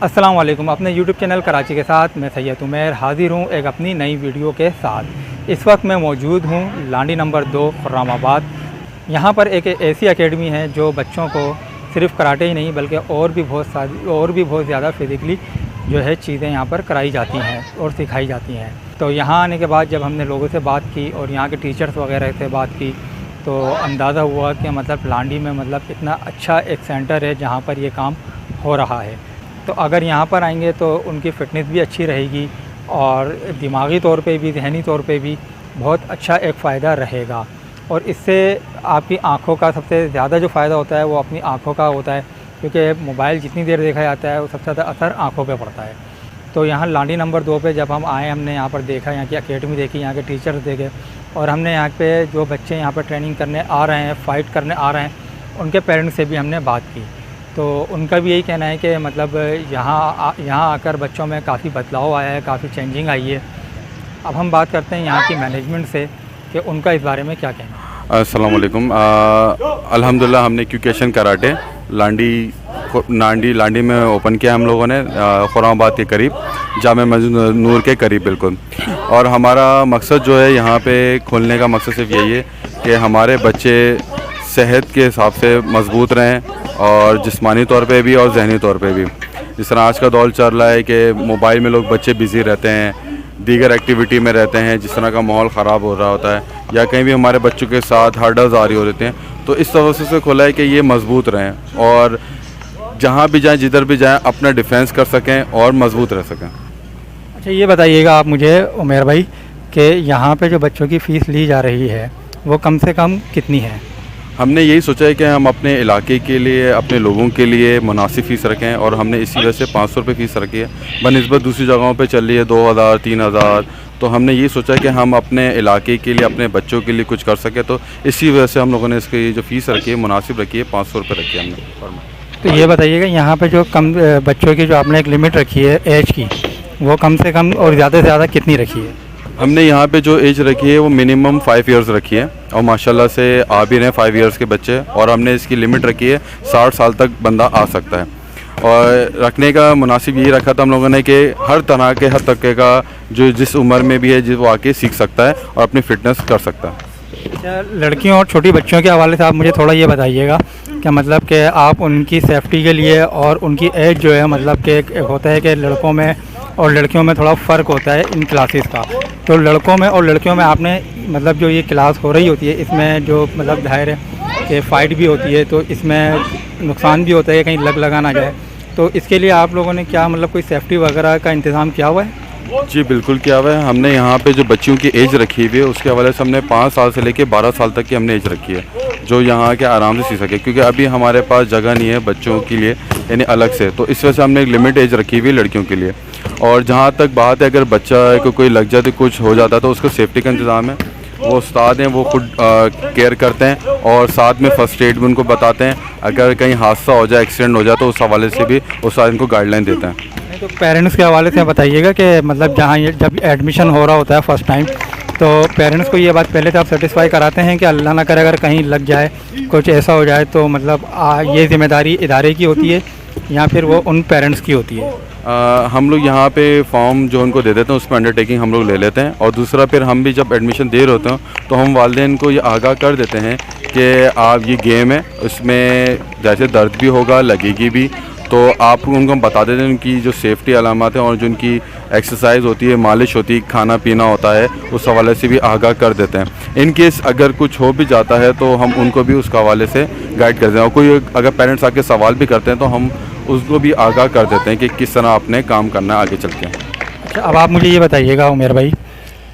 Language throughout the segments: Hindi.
अस्सलाम वालेकुम। अपने यूट्यूब चैनल कराची के साथ मैं सैयद उमैर हाज़िर हूँ एक अपनी नई वीडियो के साथ। इस वक्त मैं मौजूद हूँ लांडी नंबर 2 खुर्रामाबाद। यहाँ पर एक ऐसी एकेडमी है जो बच्चों को सिर्फ़ कराटे ही नहीं बल्कि और भी बहुत ज़्यादा फ़िज़िकली जो है चीज़ें यहाँ पर कराई जाती हैं और सिखाई जाती हैं। तो यहाँ आने के बाद जब हमने लोगों से बात की और यहाँ के टीचर्स वगैरह से बात की तो अंदाज़ा हुआ कि मतलब लांडी में मतलब इतना अच्छा एक सेंटर है जहाँ पर ये काम हो रहा है। तो अगर यहाँ पर आएंगे तो उनकी फ़िटनेस भी अच्छी रहेगी और दिमागी तौर पे भी जहनी तौर पे भी बहुत अच्छा एक फ़ायदा रहेगा। और इससे आपकी आँखों का सबसे ज़्यादा जो फ़ायदा होता है वो अपनी आँखों का होता है, क्योंकि मोबाइल जितनी देर देखा जाता है वो सबसे ज़्यादा असर आँखों पे पड़ता है। तो यहाँ लांडी नंबर 2 पे जब हम आए हमने यहाँ पर देखा, यहाँ की एकेडमी देखी, यहाँ के टीचर्स देखे और हमने यहाँ पे जो बच्चे यहाँ पर ट्रेनिंग करने आ रहे हैं, फ़ाइट करने आ रहे हैं, उनके पेरेंट्स से भी हमने बात की। तो उनका भी यही कहना है कि मतलब यहाँ आकर बच्चों में काफ़ी बदलाव आया है, काफ़ी चेंजिंग आई है। अब हम बात करते हैं यहाँ की मैनेजमेंट से कि उनका इस बारे में क्या कहना है। अस्सलाम वालेकुम। अल्हम्दुलिल्लाह हमने क्यूकेशन कराटे लांडी में ओपन किया हम लोगों ने, खुर्रामाबाद के करीब, जामे मस्जिद नूर के करीब बिल्कुल। और हमारा मकसद जो है यहाँ पे खोलने का मकसद सिर्फ यही है कि हमारे बच्चे सेहत के हिसाब से मजबूत रहें और जिस्मानी तौर पे भी और जहनी तौर पे भी। जिस तरह आज का दौर चल रहा है कि मोबाइल में लोग बच्चे बिज़ी रहते हैं, दीगर एक्टिविटी में रहते हैं, जिस तरह का माहौल ख़राब हो रहा होता है या कहीं भी हमारे बच्चों के साथ हर्डल्स आ रही होते हैं, तो इस तरह से खोला है कि ये मजबूत रहें और जहाँ भी जाएं, जिधर भी जाएं, अपना डिफेंस कर सकें और मजबूत रह सकें। अच्छा, ये बताइएगा आप मुझे उमैर भाई कि यहाँ पे जो बच्चों की फ़ीस ली जा रही है वो कम से कम कितनी है? हमने यही सोचा है कि हम अपने इलाके के लिए, अपने लोगों के लिए मुनासिब फ़ीस रखें और हमने इसी वजह से 500 रुपये फ़ीस रखी है। बनिस्बत दूसरी जगहों पे चल रही है 2000 3000। तो हमने ये सोचा है कि हम अपने इलाके के लिए, अपने बच्चों के लिए कुछ कर सकें, तो इसी वजह से हम लोगों ने इसकी जो फ़ीस रखी है मुनासिब रखी है, 500 रुपये रखी है हमने। तो ये बताइएगा यहाँ पे जो कम बच्चों की जो आपने एक लिमिट रखी है एज की, वो कम से कम और ज़्यादा से ज़्यादा कितनी रखी है? हमने यहाँ पे जो एज रखी है वो मिनिमम 5 इयर्स रखी है और माशाल्लाह से आ भी रहे हैं 5 इयर्स के बच्चे। और हमने इसकी लिमिट रखी है 60 साल तक बंदा आ सकता है। और रखने का मुनासिब यही रखा था हम लोगों ने कि हर तरह के, हर तबके का जो जिस उम्र में भी है जिस वो आके सीख सकता है और अपनी फ़िटनेस कर सकता है। अच्छा, लड़कियों और छोटी बच्चियों के हवाले से आप मुझे थोड़ा ये बताइएगा कि मतलब कि आप उनकी सेफ्टी के लिए और उनकी एज जो है मतलब कि होता है कि लड़कों में और लड़कियों में थोड़ा फ़र्क होता है इन क्लासेस का। तो लड़कों में और लड़कियों में आपने मतलब जो ये क्लास हो रही होती है इसमें जो मतलब जाहिर है कि फ़ाइट भी होती है, तो इसमें नुकसान भी होता है कहीं लगा ना जाए, तो इसके लिए आप लोगों ने क्या मतलब कोई सेफ्टी वगैरह का इंतज़ाम किया हुआ है? जी बिल्कुल किया हुआ है। हमने यहाँ पे जो बच्चियों की एज रखी हुई है उसके हवाले से हमने 5 साल से लेके 12 साल तक की हमने एज रखी है, जो यहाँ के आराम से सीख सके, क्योंकि अभी हमारे पास जगह नहीं है बच्चों के लिए यानी अलग से। तो इस वजह से हमने एक लिमिट एज रखी हुई है लड़कियों के लिए। और जहाँ तक बात है अगर बच्चा को कोई लग जाए, कुछ हो जाता है, तो उसको सेफ्टी का इंतज़ाम है। वो उस्ताद हैं, वो खुद केयर करते हैं और साथ में फ़र्स्ट एड भी उनको बताते हैं। अगर कहीं हादसा हो जाए, एक्सीडेंट हो जाए, तो उस हवाले से भी उस्ताद इनको गाइडलाइन देते हैं। तो पेरेंट्स के हवाले से बताइएगा कि मतलब जहाँ ये जब एडमिशन हो रहा होता है फ़र्स्ट टाइम, तो पेरेंट्स को ये बात पहले से आप सेटिस्फाई कराते हैं कि अल्लाह ना करे अगर कहीं लग जाए, कुछ ऐसा हो जाए, तो मतलब ये ज़िम्मेदारी इदारे की होती है या फिर वो उन पेरेंट्स की होती है? हम लोग यहाँ पे फॉर्म जो उनको दे देते हैं उसमें अंडरटेकिंग हम लोग ले लेते हैं। और दूसरा फिर हम भी जब एडमिशन दे रहे होते हैं तो हम वालिदैन को ये आगाह कर देते हैं कि आप ये गेम है, उसमें जैसे दर्द भी होगा, लगेगी भी, तो आप उनको बता देते हैं उनकी जो सेफ्टी अलामत है और जो उनकी एक्सरसाइज होती है, मालिश होती है, खाना पीना होता है, उस हवाले से भी आगाह कर देते हैं। इन केस अगर कुछ हो भी जाता है तो हम उनको भी उसके हवाले से गाइड करते हैं। और कोई अगर पेरेंट्स आके सवाल भी करते हैं तो हम उसको भी आगाह कर देते हैं कि किस तरह आपने काम करना है आगे चल के। अच्छा, अब आप मुझे ये बताइएगा उमैर भाई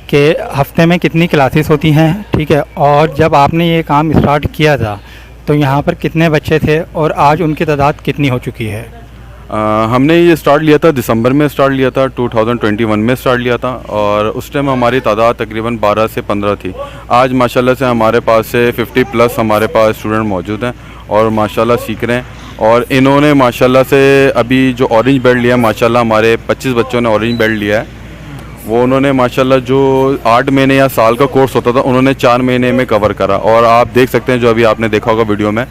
कि हफ्ते में कितनी क्लासेस होती हैं, ठीक है, और जब आपने ये काम स्टार्ट किया था तो यहाँ पर कितने बच्चे थे और आज उनकी तादाद कितनी हो चुकी है? हमने ये स्टार्ट लिया था दिसंबर में, स्टार्ट लिया था 2021 में स्टार्ट लिया था और उस टाइम हमारी तादाद तकरीबन 12 से 15 थी। आज माशाल्लाह से हमारे पास से 50 प्लस हमारे पास स्टूडेंट मौजूद हैं और माशाल्लाह सीख रहे हैं। और इन्होंने माशाल्लाह से अभी जो ऑरेंज बेल्ट लिया, माशाल्लाह हमारे 25 बच्चों ने ऑरेंज बेल्ट लिया है। वो उन्होंने माशाल्लाह जो 8 महीने या साल का कोर्स होता था उन्होंने 4 महीने में कवर करा। और आप देख सकते हैं जो अभी आपने देखा होगा वीडियो में,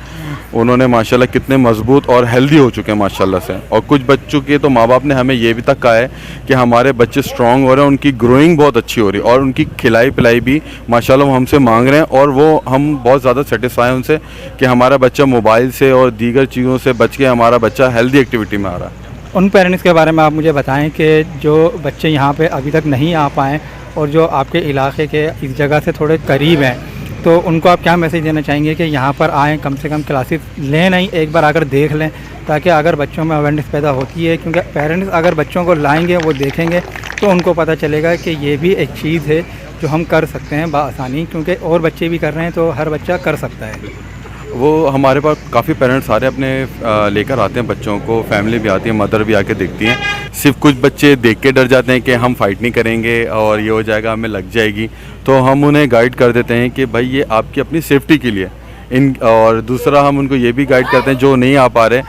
उन्होंने माशाल्लाह कितने मजबूत और हेल्दी हो चुके हैं माशाल्लाह से। और कुछ बच्चों के तो माँ बाप ने हमें ये भी तक कहा है कि हमारे बच्चे स्ट्रॉन्ग हो रहे हैं, उनकी ग्रोइंग बहुत अच्छी हो रही है और उनकी खिलाई पिलाई भी माशाल्लाह वो हमसे मांग रहे हैं। और वो हम बहुत ज़्यादा सेटिस्फाई हैं उनसे कि हमारा बच्चा मोबाइल से और दीगर चीज़ों से बच के हमारा बच्चा हेल्दी एक्टिविटी में आ रहा है। उन पेरेंट्स के बारे में आप मुझे बताएं कि जो बच्चे यहाँ पे अभी तक नहीं आ पाए और जो आपके इलाके के इस जगह से थोड़े करीब हैं, तो उनको आप क्या मैसेज देना चाहेंगे कि यहाँ पर आएँ, कम से कम क्लासेस लें नहीं, एक बार आकर देख लें, ताकि अगर बच्चों में अवेयरनेस पैदा होती है, क्योंकि पेरेंट्स अगर बच्चों को लाएंगे, वो देखेंगे, तो उनको पता चलेगा कि ये भी एक चीज़ है जो हम कर सकते हैं बआसानी, क्योंकि और बच्चे भी कर रहे हैं तो हर बच्चा कर सकता है। वो हमारे पास काफ़ी पेरेंट्स सारे अपने लेकर आते हैं बच्चों को, फैमिली भी आती है, मदर भी आके देखती हैं। सिर्फ कुछ बच्चे देख के डर जाते हैं कि हम फाइट नहीं करेंगे और ये हो जाएगा, हमें लग जाएगी, तो हम उन्हें गाइड कर देते हैं कि भाई ये आपकी अपनी सेफ्टी के लिए और दूसरा हम उनको ये भी गाइड करते हैं जो नहीं आ पा रहे,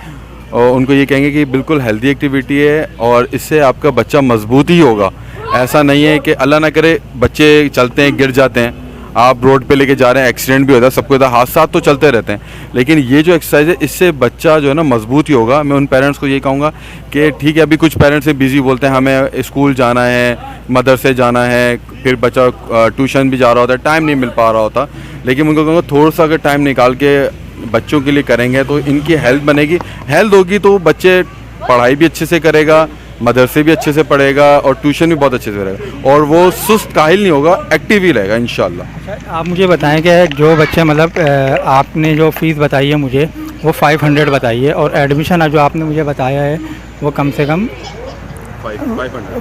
और उनको ये कहेंगे कि बिल्कुल हेल्दी एक्टिविटी है और इससे आपका बच्चा मजबूत ही होगा। ऐसा नहीं है कि अल्लाह ना करे बच्चे चलते हैं गिर जाते हैं, आप रोड पे लेके जा रहे हैं, एक्सीडेंट भी होता है, सबको इधर हादसा तो चलते रहते हैं, लेकिन ये जो एक्सरसाइज है इससे बच्चा जो है ना मजबूत ही होगा। मैं उन पेरेंट्स को ये कहूँगा कि ठीक है, अभी कुछ पेरेंट्स से बिज़ी बोलते हैं, हमें स्कूल जाना है, मदरसे जाना है, फिर बच्चा ट्यूशन भी जा रहा होता है, टाइम नहीं मिल पा रहा होता, लेकिन उनको कहूँगा थोड़ा सा अगर टाइम निकाल के बच्चों के लिए करेंगे तो इनकी हेल्थ बनेगी, हेल्थ होगी तो बच्चे पढ़ाई भी अच्छे से करेगा, मदरसे भी अच्छे से पढ़ेगा और ट्यूशन भी बहुत अच्छे से रहेगा और वो सुस्त काहिल नहीं होगा, एक्टिव ही रहेगा इंशाल्लाह। अच्छा, आप मुझे बताएं कि जो बच्चे मतलब आपने जो फ़ीस बताई है मुझे वो 500 बताई है, और एडमिशन जो आपने मुझे बताया है वो कम से कम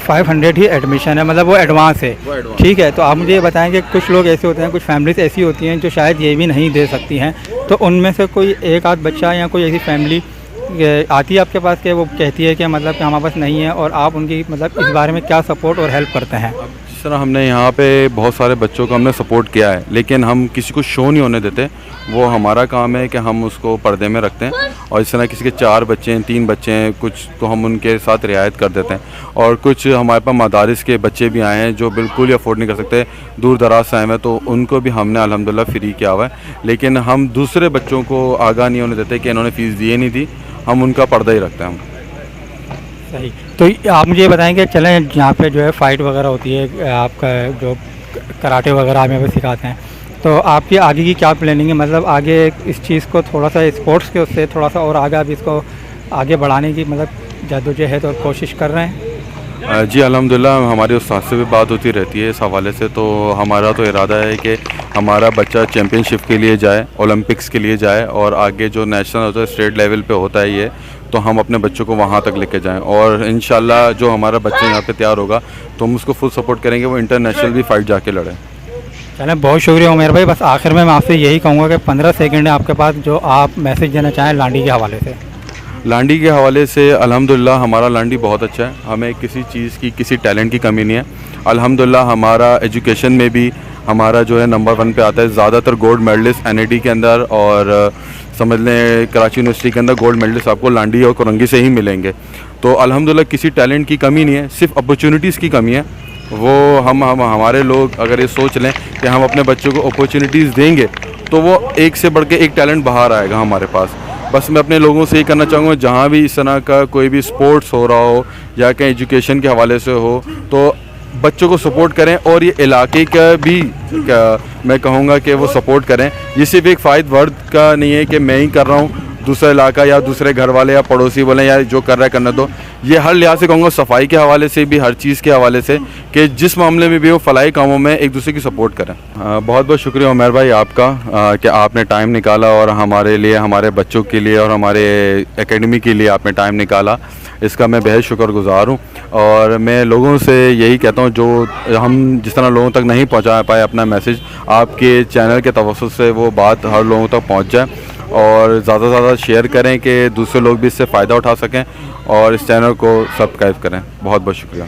500 ही एडमिशन है, मतलब वो एडवांस है। ठीक है, तो आप मुझे ये बताएं कि कुछ लोग ऐसे होते हैं, कुछ फैमिलीज ऐसी होती हैं जो शायद ये भी नहीं दे सकती हैं, तो उनमें से कोई एक आध बच्चा या कोई ऐसी फैमिली आती है आपके पास कि वो कहती है कि मतलब कि हमारे पास नहीं है, और आप उनकी मतलब इस बारे में क्या सपोर्ट और हेल्प करते हैं? जिस तरह हमने यहाँ पे बहुत सारे बच्चों को हमने सपोर्ट किया है, लेकिन हम किसी को शो नहीं होने देते, वो हमारा काम है कि हम उसको पर्दे में रखते हैं। और इस तरह किसी के 4 बच्चे हैं, 3 बच्चे हैं, कुछ तो हम उनके साथ रियायत कर देते हैं। और कुछ हमारे पास मदारिस के बच्चे भी आए हैं जो बिल्कुल ही अफोर्ड नहीं कर सकते, दूर दराज से आए हैं, तो उनको भी हमने अल्हम्दुलिल्लाह फ्री किया हुआ है। लेकिन हम दूसरे बच्चों को आगाह नहीं होने देते कि इन्होंने फ़ीस दिए नहीं थी, हम उनका पर्दा ही रखते हैं हम। सही, तो आप मुझे ये बताएं कि चलें यहाँ पे जो है फ़ाइट वगैरह होती है, आपका जो कराटे वगैरह आप यहाँ पे सिखाते हैं, तो आपकी आगे की क्या प्लानिंग है? मतलब आगे इस चीज़ को थोड़ा सा स्पोर्ट्स के उससे थोड़ा सा और आगे आप इसको आगे बढ़ाने की मतलब जद्दोजहद और कोशिश कर रहे हैं? जी अल्हम्दुलिल्लाह, हमारे उस्ताद से भी बात होती रहती है इस हवाले से। तो हमारा तो इरादा है कि हमारा बच्चा चैम्पियनशिप के लिए जाए, ओलंपिक्स के लिए जाए, और आगे जो नेशनल होता है, स्टेट लेवल पे होता है ये, तो हम अपने बच्चों को वहाँ तक लेके जाएं। और इंशाल्लाह जो हमारा बच्चा यहाँ पे तैयार होगा तो हम उसको फुल सपोर्ट करेंगे, वो इंटरनेशनल भी फ़ाइट जाके लड़े। चलें, बहुत शुक्रिया उमेर भाई। बस आखिर में मैं आपसे यही कहूँगा कि 15 सेकंड है आपके पास, जो आप मैसेज देना चाहें लांडी के हवाले से। लांडी के हवाले से अल्हम्दुलिल्लाह हमारा लांडी बहुत अच्छा है, हमें किसी चीज़ की, किसी टैलेंट की कमी नहीं है। अल्हम्दुलिल्लाह हमारा एजुकेशन में भी हमारा जो है नंबर 1 पे आता है। ज़्यादातर गोल्ड मेडलिस्ट NIT के अंदर और समझ लें कराची यूनिवर्सिटी के अंदर गोल्ड मेडलिस्ट आपको लांडी और कोरंगी से ही मिलेंगे। तो अल्हम्दुलिल्लाह किसी टैलेंट की कमी नहीं है, सिर्फ अपॉर्चुनिटीज़ की कमी है। वो हम हमारे लोग अगर ये सोच लें कि हम अपने बच्चों को अपॉर्चुनिटीज़ देंगे तो वो एक से बढ़ के एक टैलेंट बाहर आएगा हमारे पास। बस मैं अपने लोगों से ये करना चाहूँगा, जहाँ भी इस तरह का कोई भी स्पोर्ट्स हो रहा हो या कहीं एजुकेशन के हवाले से हो, तो बच्चों को सपोर्ट करें। और ये इलाके का भी मैं कहूँगा कि वो सपोर्ट करें। ये सिर्फ एक फ़ायद वर्द का नहीं है कि मैं ही कर रहा हूँ, दूसरा इलाका या दूसरे घर वाले या पड़ोसी बोलें या जो कर रहा है करने दो। ये हर लिहाज से कहूँगा, सफाई के हवाले से भी, हर चीज़ के हवाले से, कि जिस मामले में भी हो फलाही कामों में एक दूसरे की सपोर्ट करें। बहुत बहुत शुक्रिया उमर भाई आपका कि आपने टाइम निकाला और हमारे लिए, हमारे बच्चों के लिए और हमारे एकेडमी के लिए आपने टाइम निकाला, इसका मैं बेहद शुक्रगुज़ार हूँ। और मैं लोगों से यही कहता हूँ, जो हम जिस तरह लोगों तक नहीं पहुँचा पाए अपना मैसेज, आपके चैनल के तवस्सुत से वो बात हर लोगों तक पहुँच जाए, और ज़्यादा से ज़्यादा शेयर करें कि दूसरे लोग भी इससे फ़ायदा उठा सकें, और इस चैनल को सब्सक्राइब करें। बहुत बहुत शुक्रिया।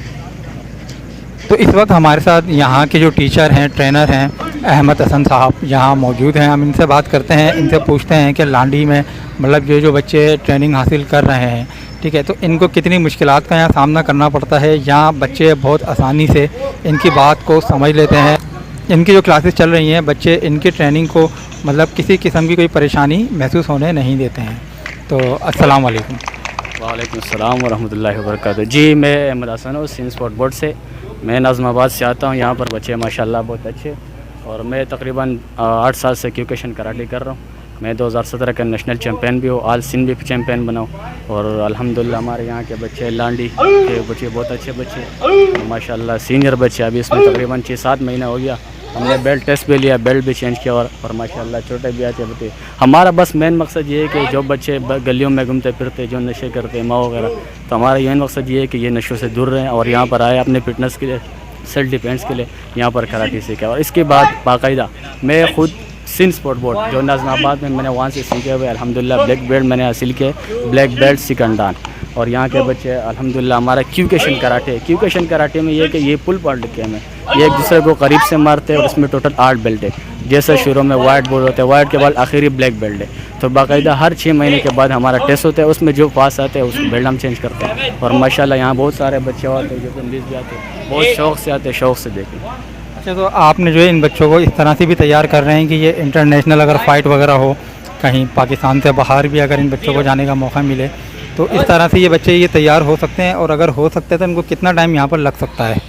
तो इस वक्त हमारे साथ यहाँ के जो टीचर हैं, ट्रेनर हैं, अहमद हसन साहब यहाँ मौजूद हैं। हम इनसे बात करते हैं, इनसे पूछते हैं कि लांडी में मतलब ये जो बच्चे ट्रेनिंग हासिल कर रहे हैं, ठीक है, तो इनको कितनी मुश्किलात का यहाँ सामना करना पड़ता है? यहाँ बच्चे बहुत आसानी से इनकी बात को समझ लेते हैं। इनकी जो क्लासेस चल रही हैं, बच्चे इनकी ट्रेनिंग को मतलब किसी किस्म की कोई परेशानी महसूस होने नहीं देते हैं। तो अस्सलाम वालेकुम। वालेकुम अस्सलाम वरहमतुल्लाहि वबरकातुहू। जी, मैं अहमद हसन हूँ, सिंध स्पोर्ट बोर्ड से। मैं नाज़िमाबाद से आता हूँ। यहाँ पर बच्चे माशाल्लाह बहुत अच्छे, और मैं तकरीबन 8 साल से क्यूकेशन कराटे कर रहा हूँ। मैं 2017 का नेशनल चैम्पियन भी हूँ, आल सिंध भी चैम्पियन बना हूँ। और अल्हम्दुलिल्लाह हमारे यहाँ के बच्चे लांडी के बच्चे बहुत अच्छे बच्चे माशाल्लाह, सीनियर बच्चे। अभी इसमें तकरीबन 6-7 महीना हो गया, हमने बेल्ट टेस्ट भी लिया, बेल्ट भी चेंज किया, और माशाल्लाह छोटे भी आते बच्चे। हमारा बस मेन मकसद ये है कि जो बच्चे गलियों में घूमते फिरते, जो नशे करते माँ वगैरह, तो हमारा मेन मकसद ये है कि ये नशों से दूर रहें और यहाँ पर आए अपने फिटनेस के लिए, सेल्फ डिफेंस के लिए यहाँ पर कराटे सीखे। और इसके बाद बाकायदा मैं ख़ुद सिंध स्पोर्ट बोर्ड जो नाज़िमाबाद में, मैंने वहाँ से सीखे हुए अल्हम्दुलिल्लाह ब्लैक बेल्ट मैंने हासिल किया, ब्लैक बेल्ट सिकंडान। और यहाँ के बच्चे अल्हम्दुलिल्लाह हमारा क्यूकेशन कराटे में ये कि ये पुल पॉइंट गेम है, ये एक दूसरे को करीब से मारते हैं, और इसमें टोटल 8 बेल्ट है। जैसे शुरू में वाइट बोर्ड होता है, वाइट के बाद आखिरी ब्लैक बेल्ट है। तो बाकायदा हर 6 महीने के बाद हमारा टेस्ट होता है, उसमें जो पास आते हैं उसको बेल्ट हम चेंज करते हैं। और माशाल्लाह यहाँ बहुत सारे बच्चे आते हैं, जो पुलिस भी आते हैं, बहुत शौक़ से आते हैं, शौक़ से देखें। अच्छा, तो आपने जो है इन बच्चों को इस तरह से भी तैयार कर रहे हैं कि ये इंटरनेशनल अगर फ़ाइट वगैरह हो, कहीं पाकिस्तान से बाहर भी अगर इन बच्चों को जाने का मौका मिले, तो इस तरह से ये बच्चे ये तैयार हो सकते हैं? और अगर हो सकते हैं तो इनको कितना टाइम यहाँ पर लग सकता है?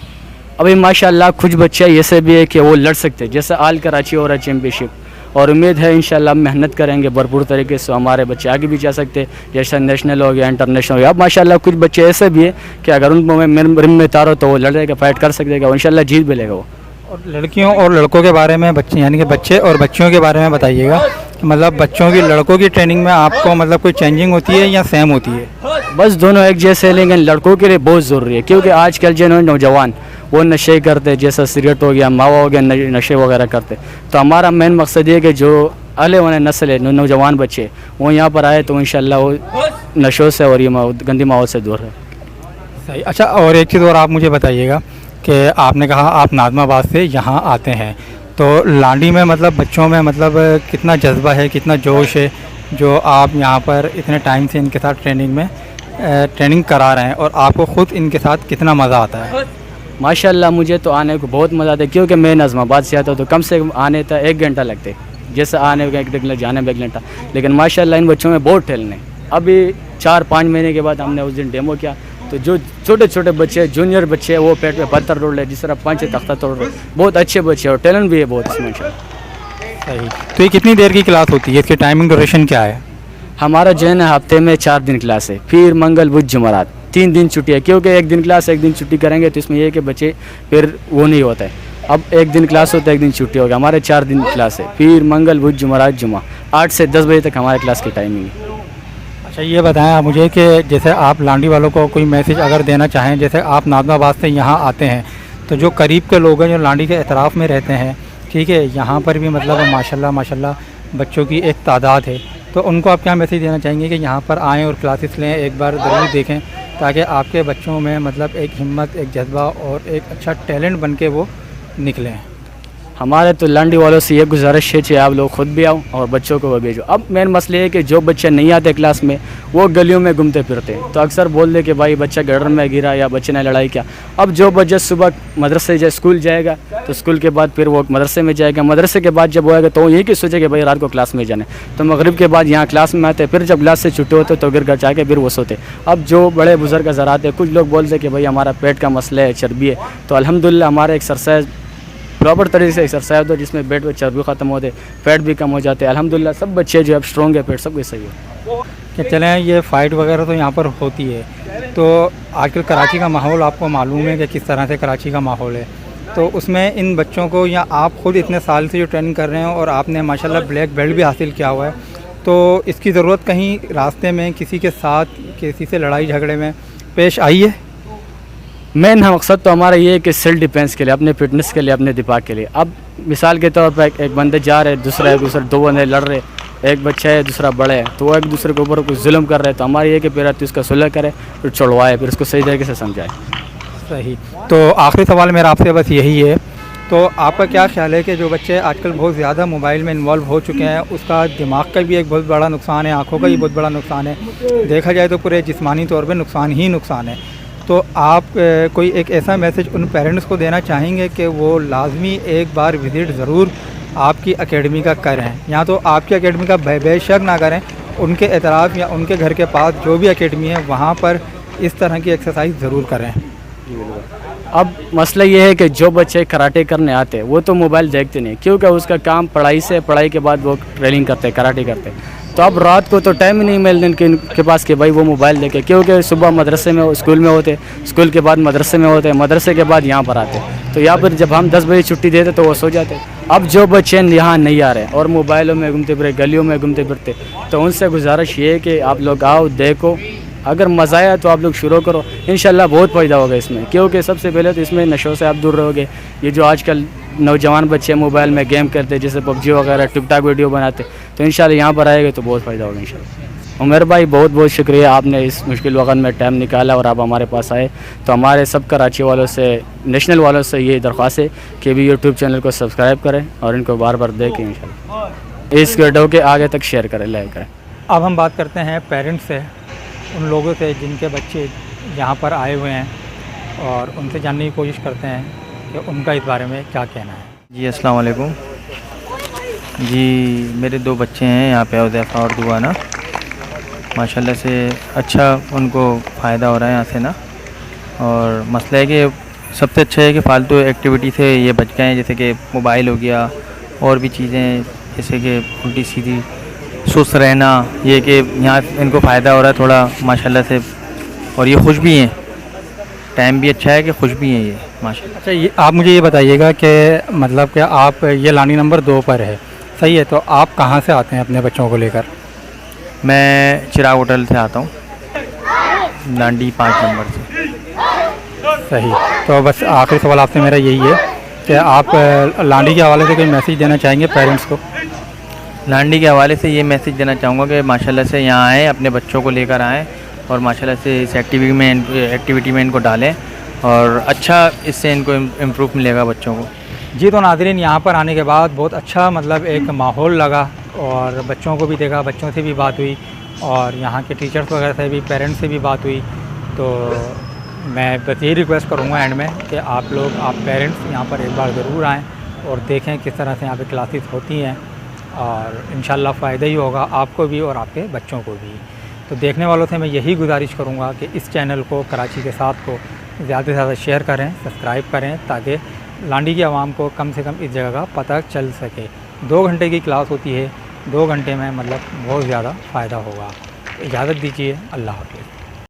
अभी माशाल्लाह कुछ बच्चे ऐसे भी है कि वो लड़ सकते हैं, जैसे आल कराची हो रहा है चैम्पियनशिप, और उम्मीद है इंशाल्लाह मेहनत करेंगे भरपूर तरीके से, हमारे बच्चे आगे भी जा सकते हैं, जैसे नेशनल हो गया, इंटरनेशनल हो गया। अब माशाल्लाह कुछ बच्चे ऐसे भी है कि अगर उनको रिम में तारो तो वो लड़ेगा, फाइट कर सकेगा, और इंशाल्लाह जीत भी लेगा वो। और लड़कियों और लड़कों के बारे में, बच्चे यानी कि बच्चे और बच्चियों के बारे में बताइएगा कि मतलब बच्चों की, लड़कों की ट्रेनिंग में आपको मतलब कोई चेंजिंग होती है या सेम होती है? बस दोनों एक जैसे हैं, लेकिन लड़कों के लिए बहुत ज़रूरी है, क्योंकि आजकल जो नौजवान वो नशे करते, जैसा सिगरेट हो गया, मावा हो गया, नशे वगैरह करते। तो हमारा मेन मकसद ये कि जो आने वाले नस्ल है, नौजवान बच्चे, वो यहाँ पर आए तो इंशाल्लाह वो नशों से और ये गंदी माहौल से दूर है। सही। अच्छा, और एक चीज़ और आप मुझे बताइएगा कि आपने कहा आप नाज़िमाबाद से यहाँ आते हैं, तो लांडी में मतलब बच्चों में मतलब कितना जज्बा है, कितना जोश है जो आप यहाँ पर इतने टाइम से इनके साथ ट्रेनिंग करा रहे हैं, और आपको ख़ुद इनके साथ कितना मज़ा आता है? माशाल्लाह मुझे तो आने को बहुत मज़ा आता है, क्योंकि मैं नाज़िमाबाद से आता हूँ तो कम से कम आने तक 1 घंटा लगते, जैसे आने में 1 घंटा, जाने में 1 घंटा। लेकिन माशाल्लाह इन बच्चों में बहुत टैलेंट है। अभी 4-5 महीने के बाद हमने उस दिन डेमो किया, तो जो छोटे छोटे बच्चे, जूनियर बच्चे, वो पेट पे पत्थर तोड़ रहे, जिस तरह 5 तख्ता तोड़ रहे, बहुत अच्छे बच्चे, और टैलेंट भी है बहुत इसमें इंशाल्लाह। सही। तो ये कितनी देर की क्लास होती है? इसकी टाइमिंग ड्यूरेशन क्या है? हमारा जो है ना, हफ्ते में 4 दिन क्लास है, फिर मंगल बुध जुमेरात 3 दिन छुट्टी है, क्योंकि 1 दिन क्लास 1 दिन छुट्टी करेंगे तो इसमें यह है कि बच्चे फिर वो नहीं होता है। अब 1 दिन क्लास होता है, 1 दिन छुट्टी होगा। हमारे 4 दिन क्लास है, फिर मंगल बुध जुमेरात जुमा, 8 से 10 बजे तक हमारे क्लास की टाइमिंग है। अच्छा, ये बताएं आप मुझे कि जैसे आप लांडी वालों को कोई मैसेज अगर देना चाहें, जैसे आप नाज़िमाबाद से यहाँ आते हैं, तो जो करीब के लोग हैं जो लांडी के एतराफ़ में रहते हैं, ठीक है, यहाँ पर भी मतलब माशाल्लाह बच्चों की एक तादाद है, तो उनको आप क्या मैसेज देना चाहेंगे कि यहाँ पर आएँ और क्लासेस लें, एक बार ज़रूर देखें, ताकि आपके बच्चों में मतलब एक हिम्मत, एक जज्बा और एक अच्छा टैलेंट बन के वो निकलें? हमारे तो लांडी वालों से ये गुजारिश है कि आप लोग खुद भी आओ और बच्चों को भी भेजो। अब मेन मसले है कि जो बच्चे नहीं आते क्लास में, वो गलियों में घूमते फिरते हैं, तो अक्सर बोल दे कि भाई बच्चा गटर में गिरा या बच्चे ने लड़ाई किया। अब जो बच्चा सुबह मदरसे स्कूल जाएगा, तो स्कूल के बाद फिर वो मदरसे में जाएगा, मदरसे के बाद जब वो आएगा तो वो यही कि सोचे कि भाई रात को क्लास में जाना है, तो मगरिब के बाद यहाँ क्लास में आते, फिर जब क्लास से छुट्टी होते तो फिर घर जाके फिर वो सोते। अब जो बड़े बुजुर्ग हज़रात आते, कुछ लोग बोलते कि भाई हमारा पेट का मसला है, चर्बी है, तो अल्हम्दुलिल्लाह हमारा एक्सरसाइज प्रॉपर तरीके से एक्सरसाइज होता है, जिसमें पेट में चर्बी ख़त्म होते, फैट भी कम हो जाते हैं। अल्हम्दुलिल्लाह सब बच्चे जो है स्ट्रॉन्ग है, पेट सब कुछ सही है। कि चलें, ये फ़ाइट वगैरह तो यहाँ पर होती है, तो आजकल कराची का माहौल आपको मालूम है कि किस तरह से कराची का माहौल है, तो उसमें इन बच्चों को, या आप ख़ुद इतने साल से जो ट्रेनिंग कर रहे हैं और आपने माशाल्लाह ब्लैक बेल्ट भी हासिल किया हुआ है, तो इसकी ज़रूरत कहीं रास्ते में किसी के साथ, किसी से लड़ाई झगड़े में पेश आई है? मेन मकसद तो हमारा ये है कि सेल्फ डिफेंस के लिए, अपने फिटनेस के लिए, अपने दिमाग के लिए। अब मिसाल के तौर पर एक बंदे जा रहे, दूसरे 2 बंदे लड़ रहे, एक बच्चा है दूसरा बड़ा है, तो वो एक दूसरे के ऊपर कुछ जुल्म कर रहे हैं, तो हमारा ये है कि फिर तो इसका सुलह करे, फिर छुड़वाए, फिर उसको सही तरीके से समझाए। सही। तो आखिरी सवाल मेरा आपसे बस यही है तो आपका क्या ख्याल है कि जो बच्चे आजकल बहुत ज़्यादा मोबाइल में इन्वॉल्व हो चुके हैं, उसका दिमाग का भी एक बहुत बड़ा नुकसान है, आँखों का भी बहुत बड़ा नुकसान है, देखा जाए तो पूरे जिस्मानी तौर पे नुकसान ही नुकसान है। तो आप कोई एक ऐसा मैसेज उन पेरेंट्स को देना चाहेंगे कि वो लाजमी एक बार विज़िट ज़रूर आपकी एकेडमी का करें, या तो आपकी एकेडमी का बेशक ना करें, उनके एतराफ़ या उनके घर के पास जो भी एकेडमी है वहाँ पर इस तरह की एक्सरसाइज ज़रूर करें। अब मसला ये है कि जो बच्चे कराटे करने आते हैं वो तो मोबाइल देखते नहीं, क्योंकि उसका काम पढ़ाई से, पढ़ाई के बाद वो ट्रेनिंग करते हैं, कराटे करते हैं। तो अब रात को तो टाइम ही नहीं मिलता इनके पास कि भाई वो मोबाइल देखे, क्योंकि सुबह मदरसे में, स्कूल में होते, स्कूल के बाद मदरसे में होते, मदरसे के बाद यहाँ पर आते। तो यहाँ पर जब हम 10 बजे छुट्टी देते तो वो सो जाते। अब जो बच्चे यहाँ नहीं आ रहे और मोबाइलों में घूमते फिरे, गलियों में घूमते फिरते, तो उनसे गुजारिश ये है कि आप लोग आओ, देखो, अगर मज़ा आया तो आप लोग शुरू करो, इंशाल्लाह बहुत फ़ायदा होगा इसमें। क्योंकि सबसे पहले तो इसमें नशों से आप दूर रहोगे। ये जो आजकल नौजवान बच्चे मोबाइल में गेम करते हैं, जैसे पबजी वगैरह, टिकटॉक वीडियो बनाते, तो इंशाल्लाह यहाँ पर आएगा तो बहुत फ़ायदा होगा इंशाल्लाह। उमर भाई बहुत बहुत शुक्रिया, आपने इस मुश्किल वक्त में टाइम निकाला और आप हमारे पास आए। तो हमारे सब कराची वालों से, नेशनल वालों से ये दरख्वास्त है कि भी यूट्यूब चैनल को सब्सक्राइब करें और इनको बार बार देखें इंशाल्लाह। इस वीडियो के आगे तक शेयर करें, लाइक करें। अब हम बात करते हैं पेरेंट्स से, उन लोगों से जिनके बच्चे यहाँ पर आए हुए हैं, और उनसे जानने की कोशिश करते हैं कि उनका इस बारे में क्या कहना है। जी अस्सलाम वालेकुम जी, मेरे 2 बच्चे हैं यहाँ पे, उज़ैफ़ा और दुआना। माशाल्लाह से अच्छा उनको फ़ायदा हो रहा है यहाँ से ना। और मसला है कि सबसे अच्छा है कि फ़ालतू एक्टिविटी से ये बच गए हैं, जैसे कि मोबाइल हो गया और भी चीज़ें, जैसे कि उल्टी सीधी सुस्त रहना, ये कि यहाँ इनको फ़ायदा हो रहा है थोड़ा माशाल्लाह से। और ये खुश भी हैं, टाइम भी अच्छा है कि खुश भी हैं ये माशाल्लाह। अच्छा, ये आप मुझे ये बताइएगा कि मतलब कि आप ये लानी नंबर 2 पर है, सही है, तो आप कहाँ से आते हैं अपने बच्चों को लेकर? मैं चिराग होटल से आता हूँ, लांडी 5 नंबर से। सही। तो बस आखिरी सवाल आपसे मेरा यही है कि आप लांडी के हवाले से कोई मैसेज देना चाहेंगे पेरेंट्स को? लांडी के हवाले से ये मैसेज देना चाहूँगा कि माशाल्लाह से यहाँ आएँ, अपने बच्चों को लेकर आएँ और माशाल्लाह से इस एक्टिविटी में इनको डालें, और अच्छा इससे इनको इम्प्रूव मिलेगा बच्चों को। जी, तो नाज़रीन, यहाँ पर आने के बाद बहुत अच्छा मतलब एक माहौल लगा, और बच्चों को भी देखा, बच्चों से भी बात हुई, और यहाँ के टीचर्स वगैरह से भी, पेरेंट्स से भी बात हुई। तो मैं बस यही रिक्वेस्ट करूँगा एंड में कि आप लोग, आप पेरेंट्स यहाँ पर एक बार ज़रूर आएँ और देखें किस तरह से यहाँ पे क्लासेस होती हैं, और इंशाल्लाह फ़ायदा ही होगा आपको भी और आपके बच्चों को भी। तो देखने वालों से मैं यही गुजारिश करूँगा कि इस चैनल को, कराची के साथ को ज़्यादा से ज़्यादा शेयर करें, सब्सक्राइब करें, ताकि लांडी की आवाम को कम से कम इस जगह का पता चल सके। 2 घंटे की क्लास होती है, 2 घंटे में मतलब बहुत ज़्यादा फ़ायदा होगा। इजाज़त दीजिए, अल्लाह हाफ़िज़।